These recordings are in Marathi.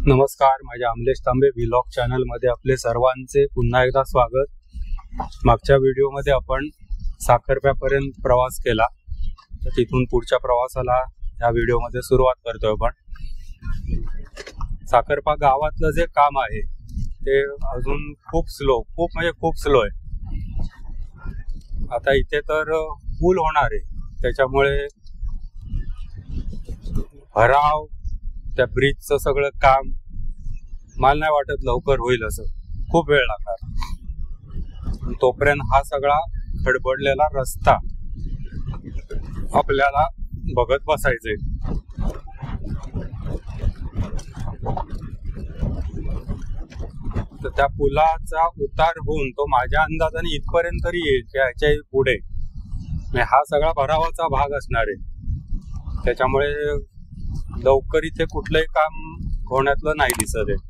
नमस्कार, माझ्या अमलेश तांबे व्लॉग चॅनल मध्ये आपले सर्वांचे पुन्हा एकदा स्वागत। मागच्या व्हिडिओमध्ये आपण साखरप्यापर्यंत प्रवास केला, तर तिथून पुढच्या प्रवासाला या व्हिडिओमध्ये सुरुवात करतोय आपण। साखरपा गावातलं जे काम आहे ते अजून खूप स्लो आहे। आता इथे तर पूल होणार आहे, त्याच्यामुळे भराव त्या ब्रिजचं सगळं काम मला नाही वाटत लवकर होईल, असं खूप वेळ लागणार। तोपर्यंत हा सगळा खडबडलेला रस्ता आपल्याला बघत बसायचंय। तर त्या पुलाचा उतार होऊन तो माझ्या अंदाजाने इथपर्यंत तरी येईल की ह्याच्या पुढे हा सगळा भरावाचा भाग असणार आहे, त्याच्यामुळे लवकर इथे कुठलंही काम होण्यातलं नाही दिसत आहे।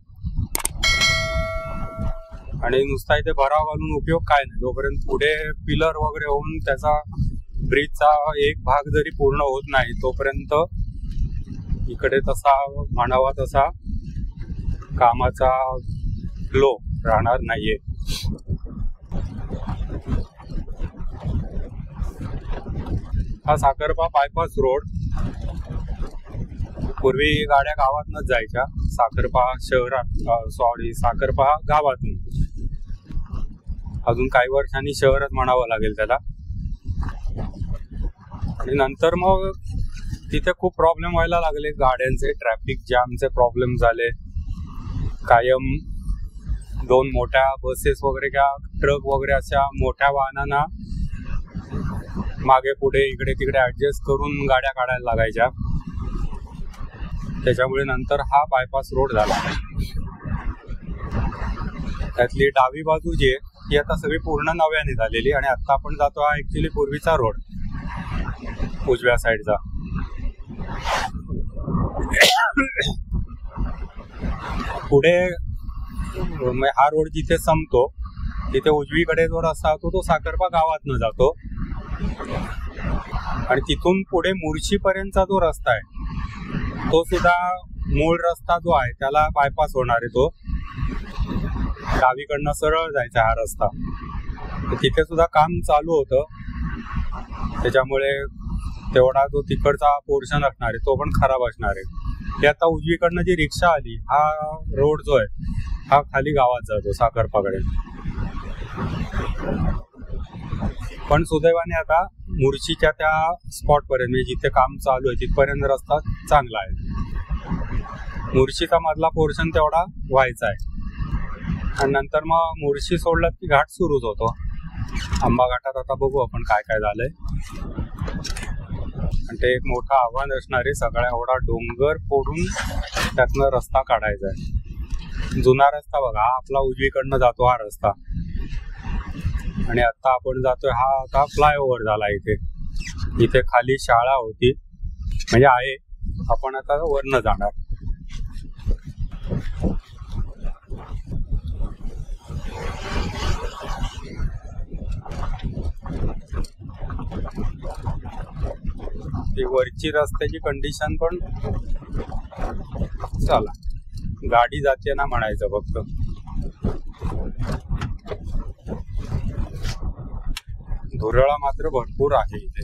आणि नुसता इथे भराव घालून उपयोग काय नाही, जोपर्यंत पुढे पिलर वगैरे होऊन त्याचा ब्रिजचा एक भाग जरी पूर्ण होत नाही तोपर्यंत इकडे तसा म्हणावा तसा कामाचा फ्लो राहणार नाहीये। हा साखरपा बायपास रोड, पूर्वी गाड्या गावातूनच जायच्या, साखरपा गावातून। अजून काही वर्षांनी शहरच म्हणावं लागेल त्याला। आणि नंतर मग तिथे खूप प्रॉब्लेम व्हायला लागले, गाड्यांचे ट्रॅफिक जॅमचे प्रॉब्लेम झाले। कायम दोन मोठ्या बसेस वगैरे किंवा ट्रक वगैरे अशा मोठ्या वाहनांना मागे पुढे इकडे तिकडे ऍडजस्ट करून गाड्या काढायला लागायच्या, त्याच्यामुळे नंतर हा बायपास रोड झाला। त्यातली डावी बाजू जी आहे ती आता सगळी पूर्ण नव्याने झालेली, आणि आता आपण जातो हा ऍक्च्युली पूर्वीचा रोड उजव्या साईडचा। पुढे हा रोड जिथे संपतो तिथे उजवीकडे जो रस्ता होतो तो साखरपा गावातनं जातो, आणि तिथून पुढे मुर्शीपर्यंतचा जो रस्ता आहे तो सुद्धा मूळ रस्ता जो आहे त्याला बायपास होणार आहे। तो डावीकडनं सरळ जायचा हा रस्ता, तिथे सुद्धा काम चालू होतं, त्याच्यामुळे तेवढा जो तिकडचा पोर्शन असणार आहे तो पण खराब असणार आहे। ते आता उजवीकडनं जी रिक्षा आली, हा रोड जो आहे हा खाली गावात जातो साखरपाकडे। पण सुदैवाने आता मुर्शीच्या त्या स्पॉट पर्यंत म्हणजे जिथे काम चालू आहे तिथपर्यंत रस्ता चांगला आहे। मुर्शीचा मधला पोर्शन तेवढा व्हायचा आहे, आणि नंतर मग मुर्शी सोडलं की घाट सुरूच होतो। आंबा घाटात आता बघू आपण काय काय झालंय, आणि ते एक मोठं आव्हान असणार आहे, सगळ्या एवढा डोंगर फोडून त्यातनं रस्ता काढायचा आहे। जुना रस्ता बघा, हा आपला उजवीकडनं जातो हा रस्ता, आणि आता आपण जातोय हा आता फ्लायओव्हर झाला। इथे खाली शाळा होती, म्हणजे आहे, आपण आता वरनं जाणार। ती वरची रस्त्याची कंडिशन पण चला गाडी जाते ना म्हणायचं फक्त। धुरळा मात्र भरपूर आहे इथे।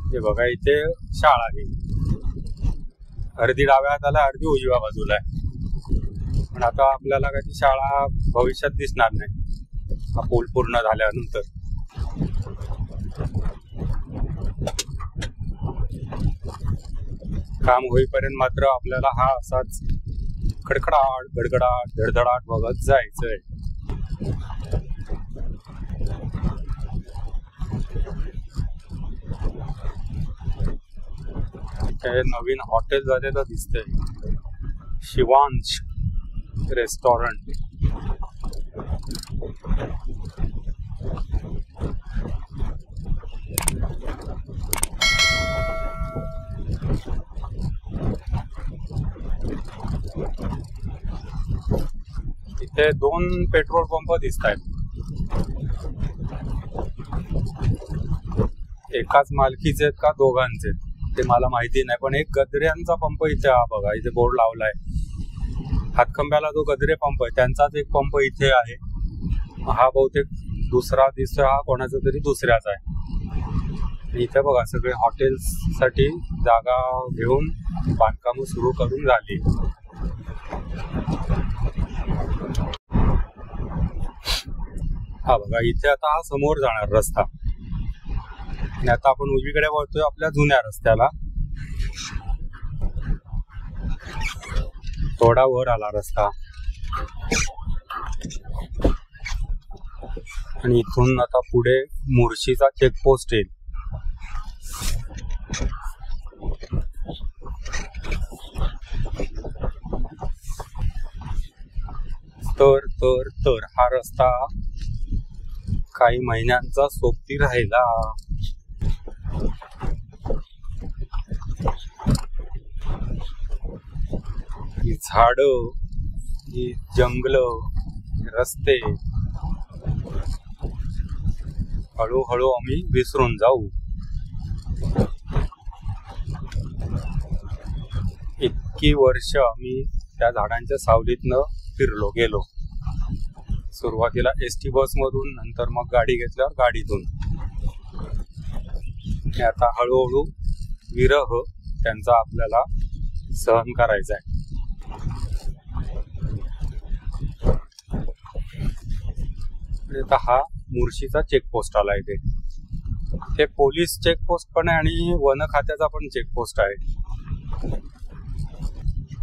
हे बघा, इथे शाळा आहे, अर्धी डाव्या हाताला अर्धी उजव्या बाजूला आहे, पण आता आपल्याला काही शाळा भविष्यात दिसणार नाही हा पूल पूर्ण झाल्यानंतर। काम होईपर्यंत मात्र आपल्याला हा असाच खडखडाट गडगडाट धडधडाट बघत जायचंय। नवीन हॉटेल झालेलं दिसतंय, शिवांश रेस्टॉरंट। इथे 2 पेट्रोल पंप दिसत आहेत. एकाच मालकीचे आहेत का दोघांचे ते मला माहिती नाही, पण एक गद्र्यांचा पंप इथे हा बघा, इथे बोर्ड लावलाय. हातखंब्याला जो गद्रे पंप आहे त्यांचाच एक पंप इथे आहे. हा बहुतेक दुसरा हा कोणाचा तरी दुसऱ्याचा आहे. इथे बघा सगळे हॉटेल्स साठी जागा घेऊन बांधकाम सुरू करून झाली. हा बघा इथे आता हा समोर जाणार रस्ता आणि आता आपण उजवीकडे वळतोय आपल्या जुन्या रस्त्याला. थोडा वर आला रस्ता आणि इथून आता पुढे मुर्शीचा चेकपोस्ट येईल. तर हा रस्ता काही महिन्यांचा सोबती राहिला. ही झाड, ही जंगल, रस्ते हळूहळू आम्ही विसरून जाऊ. इतकी वर्ष आम्ही त्या झाडांच्या सावलीतनं फिरलो गेलो. सुरुवातीला एसटी बस मधून, नंतर मग गाडी घेतल्यावर गाडीतून. आता हळूहळू विरह त्यांचा आपल्याला सहन करायचा आहे. आता हा मुर्शीचा चेकपोस्ट आला इथे. हे पोलीस चेकपोस्ट पण आहे आणि वन खात्याचा पण चेकपोस्ट आहे.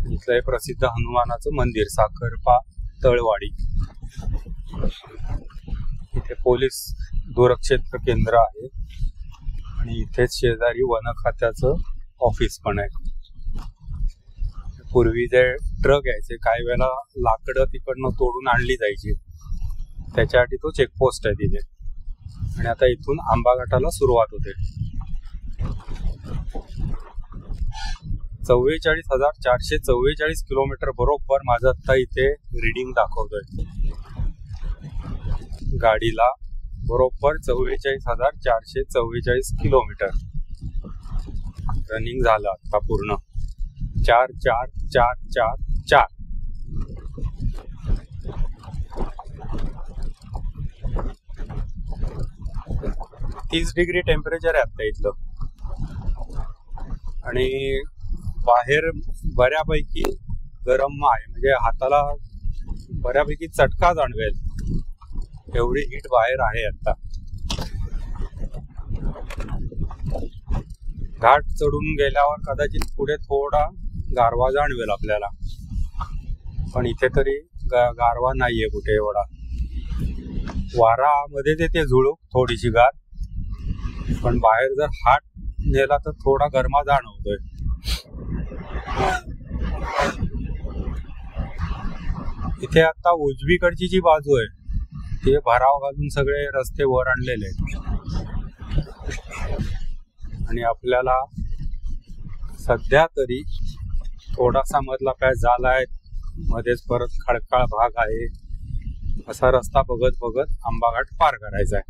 इथलं हे प्रसिद्ध हनुमानाचं मंदिर साखरपा तळवाडी. इथे पोलीस दूरक्षेत्र केंद्र आहे आणि इथेच शेजारी वन खात्याचं ऑफिस पण आहे. पूर्वी जे ट्रक यायचे काही वेळेला लाकडं तिकडनं तोडून आणली जायची, त्याच्यासाठी तो चेकपोस्ट आहे तिथे. आणि आता इथून आंबा घाटाला सुरुवात होते. 44,444 किलोमीटर बरोबर माझं आता इथे रीडिंग दाखवतोय. गाडीला बरोबर 44,444 किलोमीटर रनिंग झालं आता पूर्ण. 44444. डिग्री टेम्परेचर आहे आता इथलं. आणि बाहेर बऱ्यापैकी गरम आहे, म्हणजे हाताला बऱ्यापैकी चटका जाणवेल एवढी हीट बाहेर आहे आता. घाट चढून गेल्यावर कदाचित पुढे थोडा गारवा जाणवेल आपल्याला, पण इथे तरी गारवा नाहीये कुठे एवढा. वारामध्ये ते झुळूक थोडीशी गार, पण बाहेर जर हात नेला तर थोडा गरमा जाणवतोय. इथे आता उजवीकडची जी बाजू आहे ते भराव घालून सगळे रस्ते वर आणलेले आहेत आणि आपल्याला सध्या तरी थोडासा मधला पॅच झालाय, मध्येच परत खडकाळ भाग आहे. असा रस्ता बघत बघत आंबाघाट पार करायचा आहे.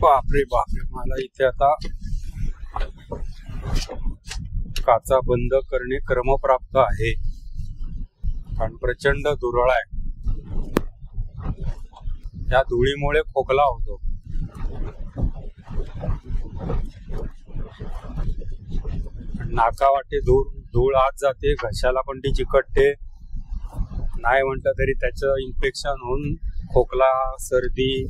बापरे बापरे, मला इथे आता काचा बंद करणे क्रमप्राप्त आहे, कारण प्रचंड धुरळा आहे. या धुळीमुळे खोकला होतो. नाकावाटे धूळ आत जाते, घशाला पण ती चिकटते. नाही म्हटलं तरी त्याचं इन्फेक्शन होऊन खोकला, सर्दी,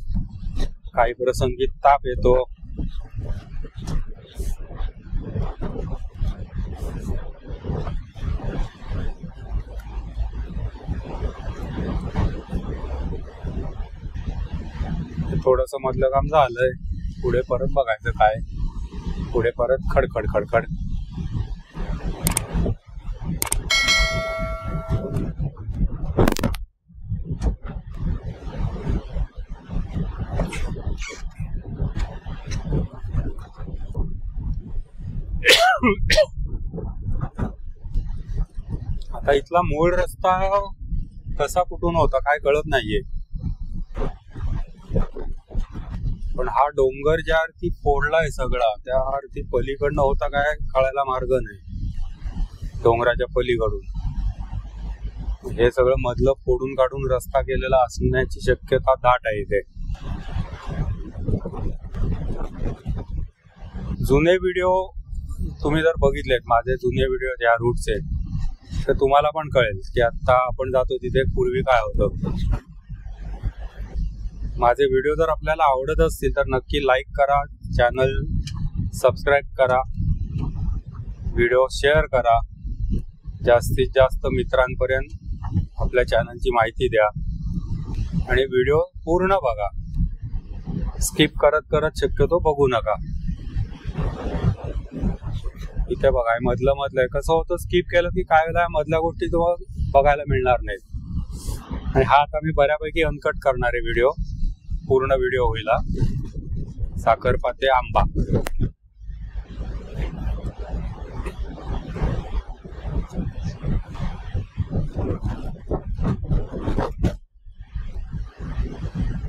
काही प्रसंगी ताप येतो. थोडस मधलं काम झालंय, पुढे परत बघायचं काय. पुढे परत खडखड खडखड. आता इथला मूळ रस्ता कसा कुठून होता काय कळत नाहीये, पण हा डोंगर ज्या अर्थी फोडलाय सगळा त्या अर्थी पलीकडनं होता काय कळायला मार्ग नाही. डोंगराच्या पलीकडून हे सगळं मधलं फोडून काढून रस्ता केलेला असण्याची शक्यता दाट आहे इथे. जुने व्हिडिओ तुम्ही जर बघितलेत, माझे जुने व्हिडिओ या रूटचे, तर तुम्हाला पण कळेल की आता आपण जातो तिथे पूर्वी काय होतं. माझे व्हिडिओ जर आपल्याला आवडत असतील तर नक्की लाईक करा, चॅनल सबस्क्राईब करा, व्हिडिओ शेअर करा, जास्तीत जास्त मित्रांपर्यंत आपल्या चॅनलची माहिती द्या आणि व्हिडिओ पूर्ण बघा, स्किप करत करत शक्यतो बघू नका. इथे बघा मधलं आहे, कसं होतं स्किप केलं की काय वेळेला मधल्या गोष्टी तुम्हाला बघायला मिळणार नाहीत. आणि हा आता मी बऱ्यापैकी अनकट करणार आहे व्हिडिओ, पूर्ण व्हिडिओ होईल. साखरपा ते आंबा.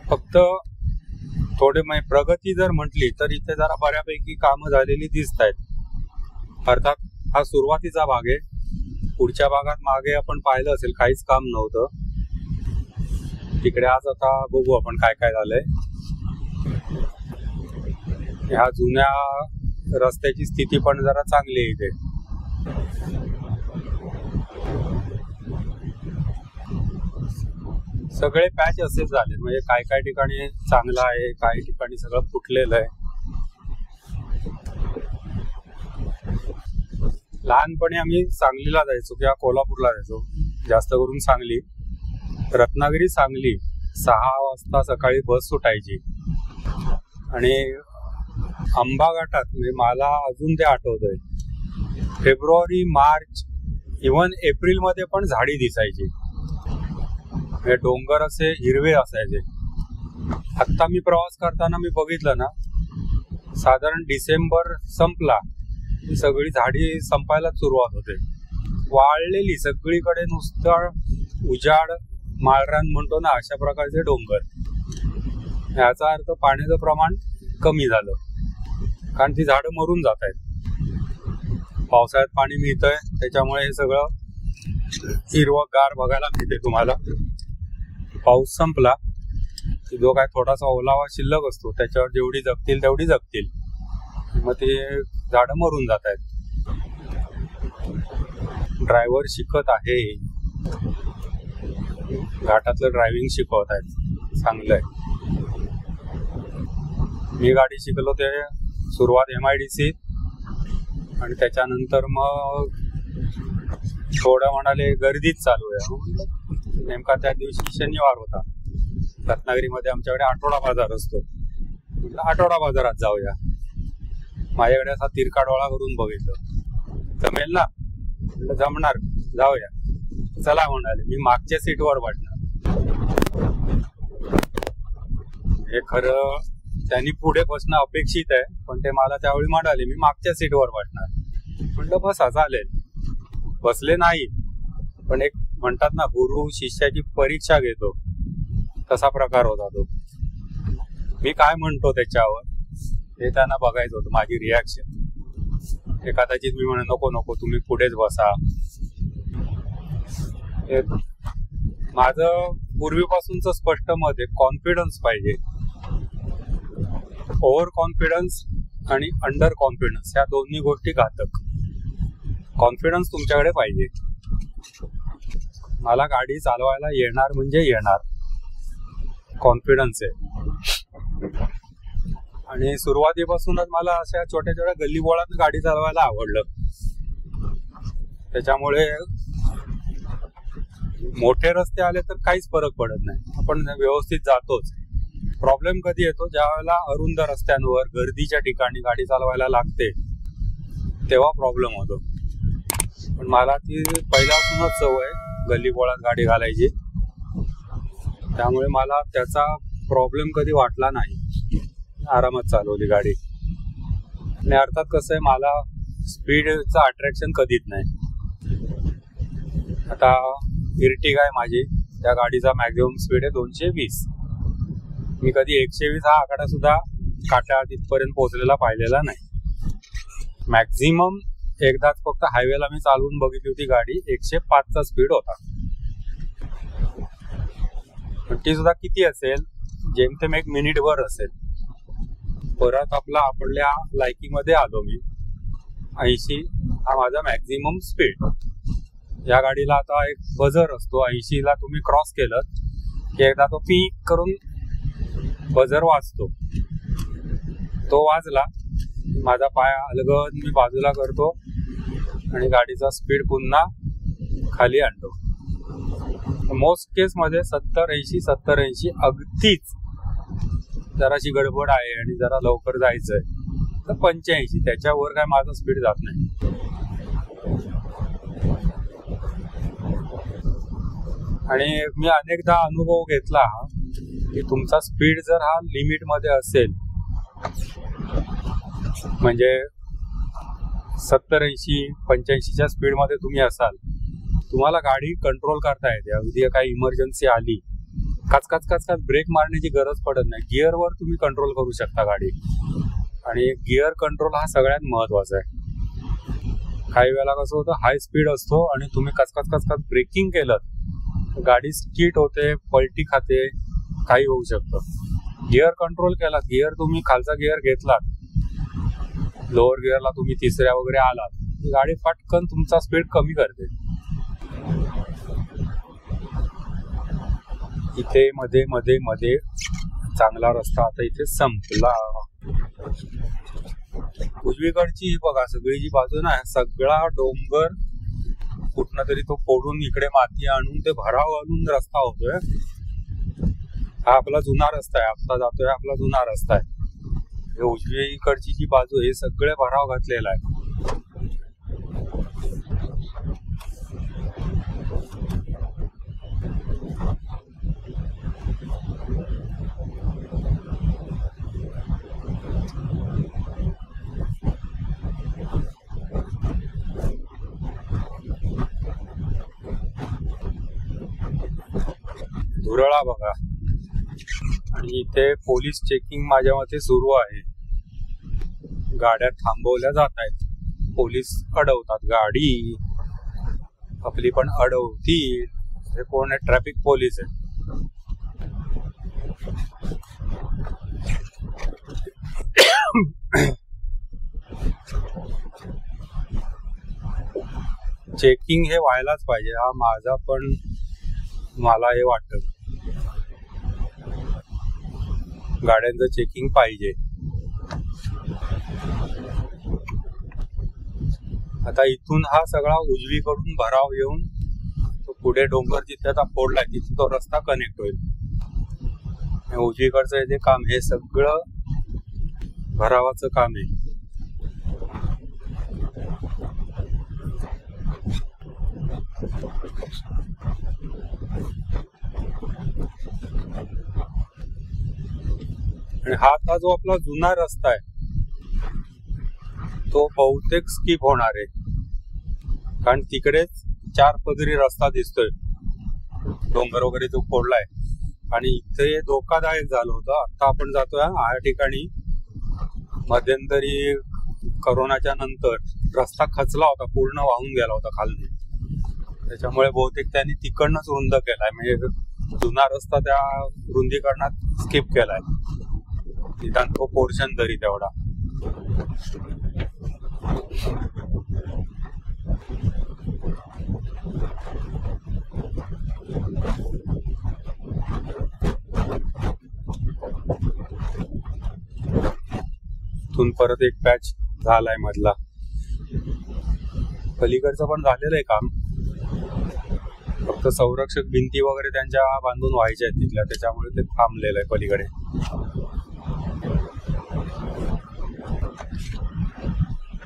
फक्त थोडे प्रगती जर म्हटली तर इथे जरा बऱ्यापैकी कामं झालेली दिसत आहेत. अर्थात हा सुरुवातीचा भाग आहे. पुढच्या भागात मागे आपण पाहिलं असेल काहीच काम नव्हतं तिकडे. आज आता बघू आपण काय काय झालंय. ह्या जुन्या रस्त्याची स्थिती पण जरा चांगली आहे इथे. सगळे पॅच असेच झाले, म्हणजे काय काय ठिकाणी चांगलं आहे, काही ठिकाणी सगळं फुटलेलं आहे. लहानपणी आम्ही सांगलीला जायचो किंवा कोल्हापूरला जायचो, जास्त करून सांगली. रत्नागिरी सांगली 6 वाजता सकाळी बस सुटायची आणि आंबा घाटात म्हणजे मला अजून ते आठवतंय, फेब्रुवारी मार्च इव्हन एप्रिल मध्ये पण झाडी दिसायची. हे डोंगर असे हिरवे असायचे. आत्ता मी प्रवास करताना मी बघितलं ना, साधारण डिसेंबर संपला की सगळी झाडी संपायला सुरुवात होते, वाळलेली सगळीकडे, नुसतं उजाड, माळरान म्हणतो ना अशा प्रकारचे डोंगर. याचा अर्थ पाण्याचं प्रमाण कमी झालं, कारण ती झाडं मरून जात आहेत. पावसाळ्यात पाणी मिळतंय त्याच्यामुळे हे सगळं हिरवंगार बघायला मिळते तुम्हाला. पाऊस संपला की जो काय थोडासा ओलावा शिल्लक असतो त्याच्यावर जेवढी जगतील तेवढी जगतील, मग ते झाडं मरून जात आहेत. ड्रायव्हर शिकत आहे, घाटातलं ड्रायव्हिंग शिकवत आहेत, चांगलं आहे. मी गाडी शिकलो ते सुरुवात MIDC आणि त्याच्यानंतर मग थोडं म्हणाले गर्दीच चालू आहे. नेमका त्या दिवशी शनिवार होता. रत्नागिरीमध्ये आमच्याकडे आठवडा बाजार असतो. आठवडा बाजारात जाऊया. माझ्याकडे असा तिरका डोळा करून बघितलं, जमेल ना? म्हटलं जमणार, जाऊया. चला म्हणाले. मी मागच्या सीटवर बसणार. हे खरं त्यांनी पुढे बसणं अपेक्षित आहे, पण ते मला त्यावेळी म्हणाले मी मागच्या सीटवर बसणार. म्हटलं बसा, चालेल. बसले नाही, पण एक म्हणतात ना गुरु शिष्याची परीक्षा घेतो, तसा प्रकार होता तो. मी काय म्हणतो त्याच्यावर हे त्यांना बघायचं होतं, माझी रिॲक्शन. हे कदाचित मी म्हणे नको नको तुम्ही पुढेच बसा. माझं पूर्वीपासूनच स्पष्ट मत आहे, कॉन्फिडन्स पाहिजे. ओव्हर कॉन्फिडन्स आणि अंडर कॉन्फिडन्स ह्या दोन्ही गोष्टी घातक. कॉन्फिडन्स तुमच्याकडे पाहिजे. मला गाडी चालवायला येणार म्हणजे येणार, कॉन्फिडन्स आहे. आणि सुरुवातीपासूनच मला अशा छोट्या छोट्या गल्लीबोळात गाडी चालवायला आवडलं. त्याच्यामुळे मोठे रस्ते आले तर काहीच फरक पडत नाही, आपण व्यवस्थित जातोच. प्रॉब्लेम कधी येतो ज्या वेळेला अरुंद रस्त्यांवर गर्दीच्या ठिकाणी गाडी चालवायला लागते, तेव्हा प्रॉब्लेम होतो. पण मला ती पहिल्यापासूनच सवय गल्लीबोळात गाडी घालायची, त्यामुळे मला त्याचा प्रॉब्लेम कधी वाटला नाही. आरामात चालवली गाडी. आणि अर्थात कसं आहे, मला स्पीडचं अट्रॅक्शन कधीच नाही. आता इर्टिगा आहे माझी, त्या गाडीचा मॅक्झिमम स्पीड आहे 220. मी कधी 120 हा आकडा सुद्धा काटा तिथपर्यंत पोहोचलेला पाहिलेला नाही. मॅक्झिमम एकदाच फक्त हायवेला मी चालवून बघितली होती गाडी, 105चा स्पीड होता. पण ती सुद्धा किती असेल, जेमतेम 1 मिनिटवर असेल. परत आपल्या लायकीमध्ये आलो मी. 80 हा माझा मॅक्झिमम स्पीड. या गाडीला आता एक बजर असतो, 80ला तुम्ही क्रॉस केलं की एकदा तो पीक करून बजर वाजतो. तो वाजला, माझा पाय अलगद मी बाजूला करतो आणि गाडीचा स्पीड पुन्हा खाली आणतो. मोस्ट केस मध्ये 70-80 अगदीच जराशी गडबड आहे आणि जरा लवकर जायचंय तर 85, त्याच्यावर काय माझा स्पीड जात नाही. आणि मी अनेकदा अनुभव घेतला की तुमचा स्पीड जर हा लिमिट मध्ये असेल, म्हणजे 70-80-85च्या स्पीड मध्ये तुम्ही असाल, तुम्हाला गाडी कंट्रोल करता येते. अगदी काही इमर्जन्सी आली, काच ब्रेक मारण्याची गरज पडत नाही. गिअरवर तुम्ही कंट्रोल करू शकता गाडी, आणि गिअर कंट्रोल हा सगळ्यात महत्वाचा आहे. काही वेळेला कसं होतं, हाय स्पीड असतो आणि तुम्ही काच ब्रेकिंग केलं, गाडी स्किट होते, पलटी खाते, काही होऊ शकतं. गिअर कंट्रोल केला, गिअर तुम्ही खालचा गिअर घेतलात, लोअर गिअरला तुम्ही तिसऱ्या वगैरे आलात, गाडी पटकन तुमचा स्पीड कमी करते. इथे मध्ये चांगला रस्ता आता इथे संपला. उजवीकडची बघा सगळी जी बाजू ना, सगळा डोंगर कुठनं तरी तो फोडून इकडे माती आणून ते भराव आणून रस्ता होतोय. हा आपला जुना रस्ता आहे, आता जातोय आपला जुना रस्ता आहे. उजवीकडची जी बाजू हे सगळे भराव घातलेला आहे. धुरळा बघा, आणि इथे पोलीस चेकिंग माझ्या मते सुरू आहे. गाड्या थांबवल्या जात आहेत, पोलीस अडवतात गाडी, आपली पण अडवतील. हे कोण आहे? ट्रॅफिक पोलीस आहे. चेकिंग हे व्हायलाच पाहिजे, हा माझा पण मला हे वाटतं. गाड्यांचं चेकिंग पाहिजे. आता इथून हा सगळा उजवीकडून भराव येऊन तो पुढे डोंगर जिथे आता फोडलाय तिथे तो रस्ता कनेक्ट होईल. उजवीकडचं जे काम हे सगळं भरावाचं काम आहे. आणि हा आता जो आपला जुना रस्ता आहे तो बहुतेक स्किप होणार आहे, कारण तिकडेच 4 पदरी रस्ता दिसतोय, डोंगर वगैरे जो फोडलाय. आणि इथे धोकादायक झालं होतं. आता आपण जातोय या ठिकाणी, मध्यंतरी करोनाच्या नंतर रस्ता खचला होता, पूर्ण वाहून गेला होता खाली. त्याच्यामुळे बहुतेक त्यांनी तिकडनंच रुंद केलाय, म्हणजे जुना रस्ता त्या रुंदीकरणात स्किप केलाय. निदान तो पोर्शन तरी तेवढा. इथून परत एक पॅच झालाय मधला. पलीकडचं पण झालेलं आहे काम, फक्त संरक्षक भिंती वगैरे त्यांच्या बांधून व्हायच्या आहेत तिथल्या, त्याच्यामुळे ते थांबलेलं आहे पलीकडे.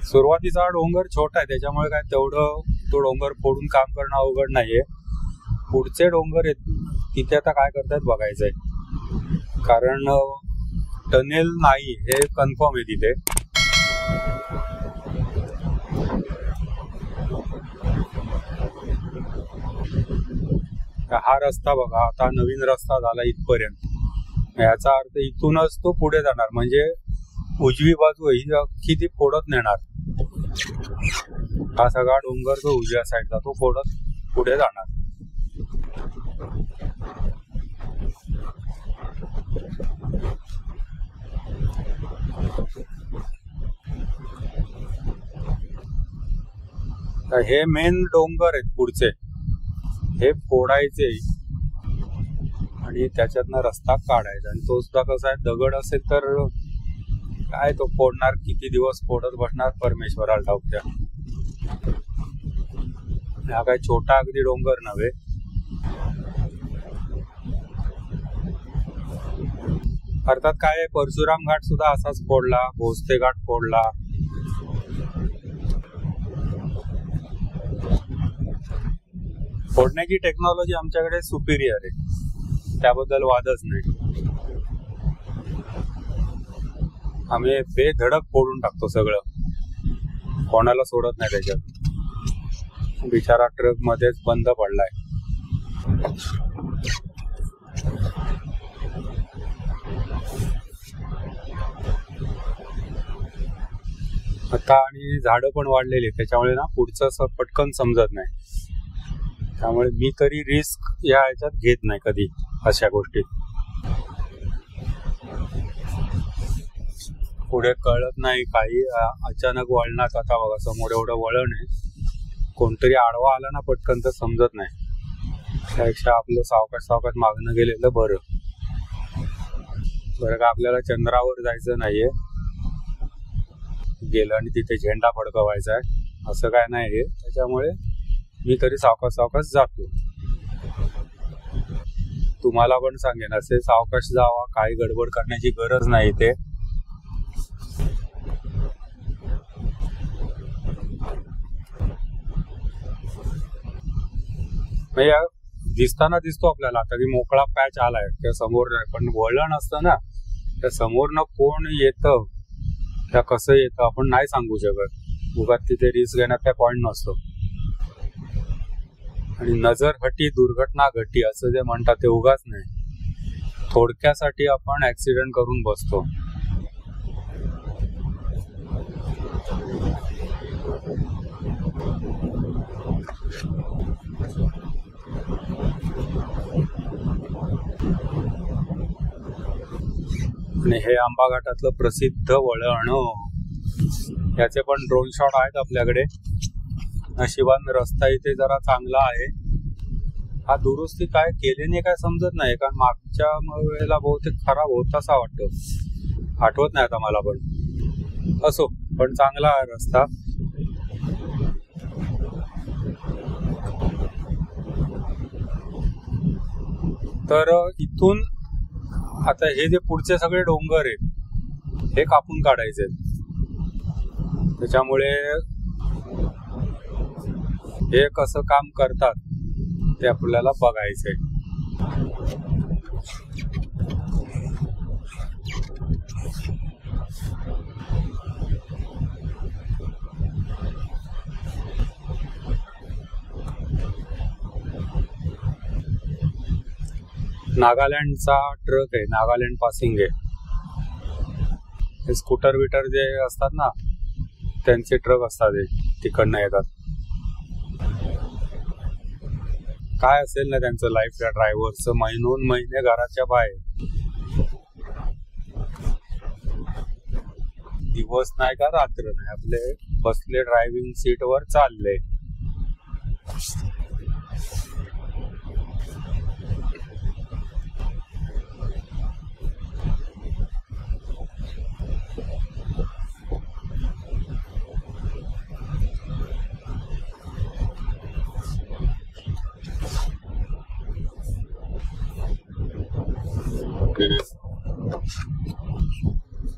सुरुवातीचा डोंगर छोटा आहे, त्याच्यामुळे काय तेवढं तो डोंगर फोडून काम करणं अवघड नाहीये. पुढचे डोंगर आहेत तिथे आता काय करतायत बघायचंय, कारण टनेल नाही हे कन्फर्म आहे तिथे. हा रस्ता बघा, आता नवीन रस्ता झाला इथपर्यंत, याचा अर्थ इथूनच तो पुढे जाणार, म्हणजे उजवी बाजू ही अख्खी ती फोडत नेणार. हा सगळा डोंगर जो उजव्या साईडला तो फोडत पुढे जाणार. हे मेन डोंगर आहेत पुढचे, हे फोडायचे आणि त्याच्यातनं रस्ता काढायचा. आणि तो सुद्धा कसा आहे, दगड असेल तर काय तो फोडणार, किती दिवस फोडत बसणार परमेश्वराला ठाऊक. त्या हा काय छोटा अगदी डोंगर नव्हे. अर्थात काय, परशुराम घाट सुद्धा असाच फोडला, भोसते घाट फोडला. फोडण्याची टेक्नॉलॉजी आमच्याकडे सुपिरियर आहे, त्याबद्दल वादच नाही. आम्ही बेधडक फोडून टाकतो सगळं, कोणाला सोडत नाही त्याच्यात. बिचारा ट्रक मध्येच बंद पडलाय. आता आणि झाडं पण वाढलेली, त्याच्यामुळे ना पुढचं पटकन समजत नाही. त्यामुळे मी तरी रिस्क या ह्याच्यात घेत नाही कधी अशा गोष्टीत. पुढे कळत नाही काही, अचानक वळणात. आता बघा समोर एवढं वळण आहे, कोणतरी आडवा आला ना पटकन तर समजत नाही. त्यापेक्षा आपलं सावकाश सावकाश मागणं गेलेलं बरं. का आपल्याला चंद्रावर जायचं नाहीये, गेलं आणि तिथे झेंडा फडकवायचा आहे असं काय नाही. त्याच्यामुळे मी तरी सावकाश सावकाश जातो. तुम्हाला पण सांगेन असे सावकाश जावा, काही गडबड करण्याची गरज नाही. ते दिसताना दिसतो आपल्याला आता की मोकळा पॅच आलाय त्या समोर, पण वळण असतं ना, त्या समोरनं कोण येतं, त्या कसं येतं आपण नाही सांगू शकत. उगाच तिथे रिस्क घेण्यात काय पॉइंट नसतो. आणि नजर हटी दुर्घटना घटी असं जे म्हणतात ते उगाच नाही. थोडक्यासाठी आपण ऍक्सिडेंट करून बसतो. आणि हे आंबा घाटातलं प्रसिद्ध वळण, याचे पण ड्रोन शॉट आहेत आपल्याकडे. नशिबान रस्ता इथे जरा चांगला आहे. हा दुरुस्ती काय केल्याने काय समजत नाही, कारण मागच्या वेळेला बहुतेक खराब होत असा वाटतो, आठवत नाही आता मला. पण असो, पण चांगला आहे रस्ता. तर इथून आता हे जे पुढचे सगळे डोंगर आहेत हे कापून काढायचे. त्याच्यामुळे हे कसं काम करतात ते आपल्याला बघायचंय. नागालँडचा ट्रक आहे, नागालँड पासिंग आहे. हे स्कूटर विटर जे असतात ना त्यांचे ट्रक असतात, हे तिकडनं येतात. काय असेल ना त्यांचं लाईफ त्या ड्रायव्हरचं, महिनोन महिने घराच्या बाहेर, दिवस नाही का रात्र नाही, आपले बसले ड्रायव्हिंग सीट वर चालले.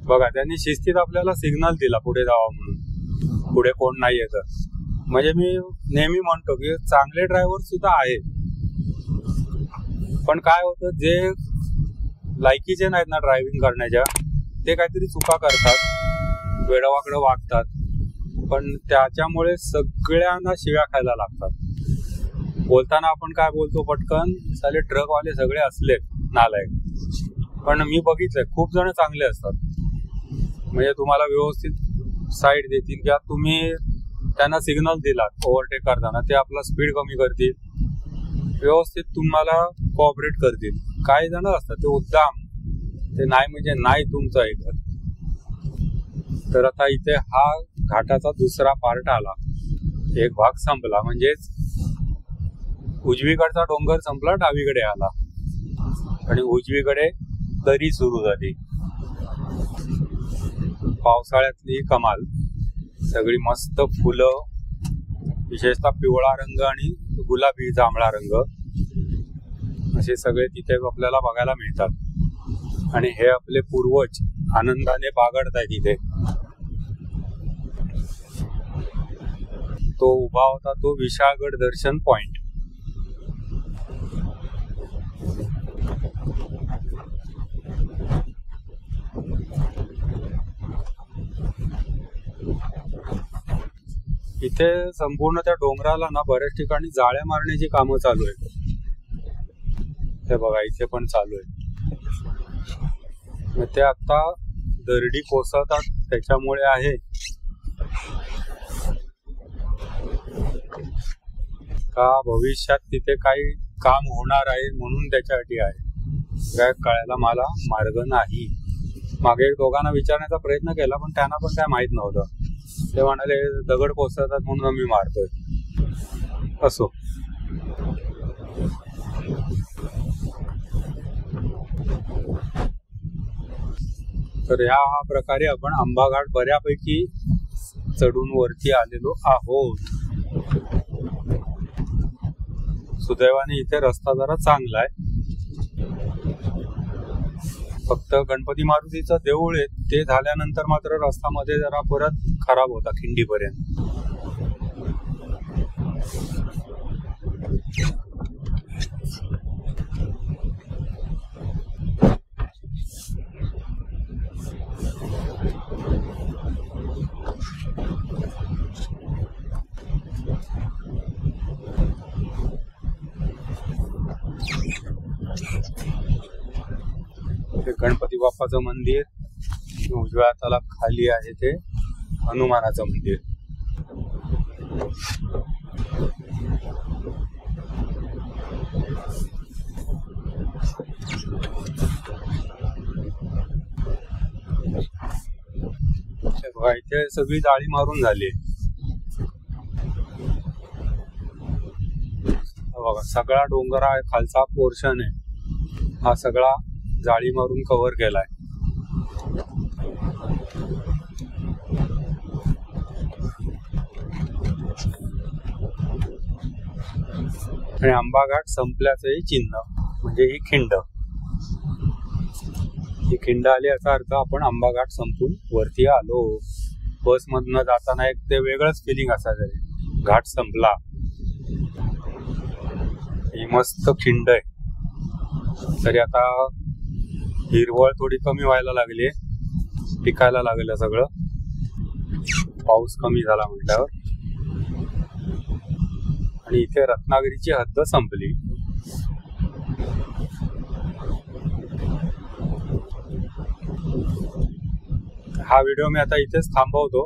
बघा त्यांनी शिस्तीत आपल्याला सिग्नल दिला पुढे जावा म्हणून, पुढे कोण नाही येत. म्हणजे मी नेहमी म्हणतो की चांगले ड्रायव्हर सुद्धा आहे, पण काय होतं जे लायकीचे नाहीत ना ड्रायव्हिंग करण्याच्या, ते काहीतरी चुका करतात, वेडावाकडं वागतात. पण त्याच्यामुळे सगळ्यांना शिव्या खायला लागतात. बोलताना आपण काय बोलतो पटकन, साले ट्रकवाले सगळे असलेत नालायक. पण मी बघितलंय खूप जण चांगले असतात, म्हणजे तुम्हाला व्यवस्थित साईड देतील किंवा तुम्ही त्यांना सिग्नल दिलात ओव्हरटेक करताना, ते आपला स्पीड कमी करतील, व्यवस्थित तुम्हाला कोऑपरेट करतील. काही जण असतात ते उद्दाम, ते नाही म्हणजे नाही तुमचं ऐकत. तर आता इथे हा घाटाचा दुसरा पार्ट आला, एक भाग संपला, म्हणजेच उजवीकडचा डोंगर संपला, डावीकडे आला आणि उजवीकडे दरी सुरू झाली. पावसाळ्यातली कमाल, सगळी मस्त फुलं, विशेषतः पिवळा रंग आणि गुलाबी जांभळा रंग, असे सगळे तिथे आपल्याला बघायला मिळतात. आणि हे आपले पूर्वज आनंदाने बागडतायत इथे. तो उभा होता तो विशाळगड दर्शन पॉइंट. इथे संपूर्ण त्या डोंगराला ना बऱ्याच ठिकाणी जाळ्या मारण्याची कामं चालू आहेत. हे बघा इथे पण चालू आहे. ते आता दरडी कोसळतात त्याच्यामुळे आहे का भविष्यात तिथे काही काम होणार आहे म्हणून त्याच्यासाठी आहे, काय कळायला मला मार्ग नाही. मागे दोघांना विचारण्याचा प्रयत्न केला पण त्यांना पण काय माहित नव्हतं. ते म्हणाले दगड कोसळतात म्हणून मी मारतोय. असो, तर ह्या प्रकारे आपण आंबाघाट बऱ्यापैकी चढून वरती आलेलो आहोत. सुदैवाने इथे रस्ता जरा चांगला आहे. फक्त गणपती मारुतीचं देऊळ आहे, ते झाल्यानंतर मात्र रस्ता मध्ये जरा परत खराब होता खिंडीपर्यंत. गणपती बाप्पाचं मंदिर, उजव्या हाताला खाली आहे ते हनुमानाचं मंदिर. इथे सगळी जाळी मारून झाली. बघा सगळा डोंगर आहे, खालचा पोर्शन आहे, हा सगळा जाळी मारून कव्हर केलाय. आणि आंबाघाट संपल्याचंही चिन्ह म्हणजे ही खिंड. ही खिंड आली याचा अर्थ आपण आंबाघाट संपून वरती आलो. बस मधनं जाताना एक ते वेगळंच फिलिंग असायचं, घाट संपला. ही मस्त खिंड आहे. तरी आता हिरवळ थोडी कमी व्हायला लागली, पिकायला लागलं सगळं, पाऊस कमी झाला म्हटल्यावर. आणि इथे रत्नागिरीची हद्द संपली. हा व्हिडिओ मी आता इथेच थांबवतो.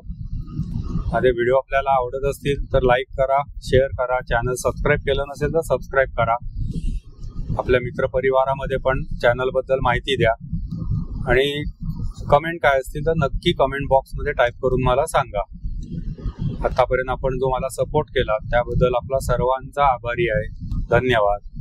माझे व्हिडिओ आपल्याला आवडत असतील तर लाईक करा, शेअर करा, चॅनल सबस्क्राईब केलं नसेल तर सबस्क्राईब करा. आपल्या मित्रपरिवारामध्ये पण चॅनलबद्दल माहिती द्या आणि कमेंट काय असतील तर नक्की कमेंट बॉक्समध्ये टाईप करून मला सांगा. आतापर्यंत आपण जो मला सपोर्ट केला त्याबद्दल आपला सर्वांचा आभारी आहे. धन्यवाद.